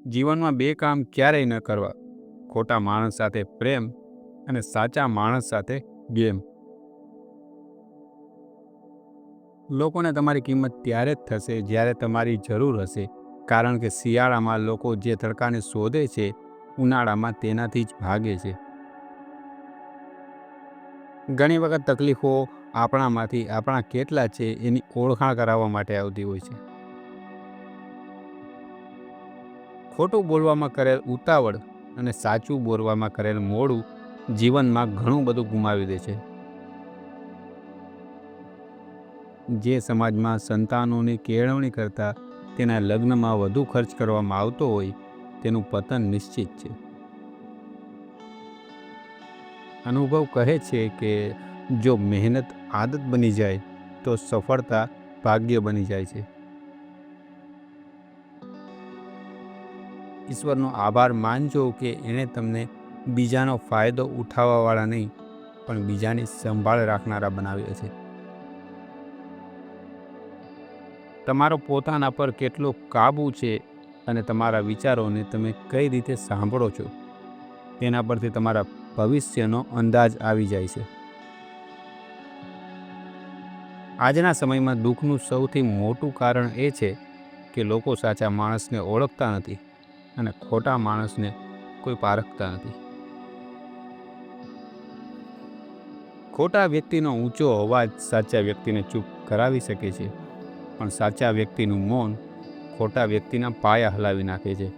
જીવનમાં બે કામ ક્યારેય ન કરવા: ખોટા માણસ સાથે પ્રેમ અને સાચા માણસ સાથે ગેમ. લોકોને તમારી કિંમત ત્યારે જ થશે જ્યારે તમારી જરૂર હશે, કારણ કે શિયાળામાં લોકો જે તડકાને શોધે છે, ઉનાળામાં તેનાથી જ ભાગે છે. ઘણી વખત તકલીફો આપણામાંથી આપણા કેટલા છે એની ઓળખાણ કરાવવા માટે આવતી હોય છે. ખોટું બોલવામાં કરેલ ઉતાવળ અને સાચું બોલવામાં કરેલ મોડું જીવનમાં ઘણું બધું ગુમાવી દે છે. જે સમાજમાં સંતાનોની કેળવણી કરતાં તેના લગ્નમાં વધુ ખર્ચ કરવામાં આવતો હોય, તેનું પતન નિશ્ચિત છે. અનુભવ કહે છે કે જો મહેનત આદત બની જાય તો સફળતા ભાગ્ય બની જાય છે. ઈશ્વરનો આભાર માનજો કે એણે તમને બીજાનો ફાયદો ઉઠાવવાવાળા નહીં, પણ બીજાની સંભાળ રાખનારા બનાવ્યા છે. તમારો પોતાના પર કેટલો કાબૂ છે અને તમારા વિચારોને તમે કઈ રીતે સાંભળો છો, તેના પરથી તમારા ભવિષ્યનો અંદાજ આવી જાય છે. આજના સમયમાં દુઃખનું સૌથી મોટું કારણ એ છે કે લોકો સાચા માણસને ઓળખતા નથી અને ખોટા માણસને કોઈ પારખતા નથી. ખોટા વ્યક્તિનો ઊંચો અવાજ સાચા વ્યક્તિને ચૂપ કરાવી શકે છે, પણ સાચા વ્યક્તિનું મૌન ખોટા વ્યક્તિના પાયા હલાવી નાખે છે.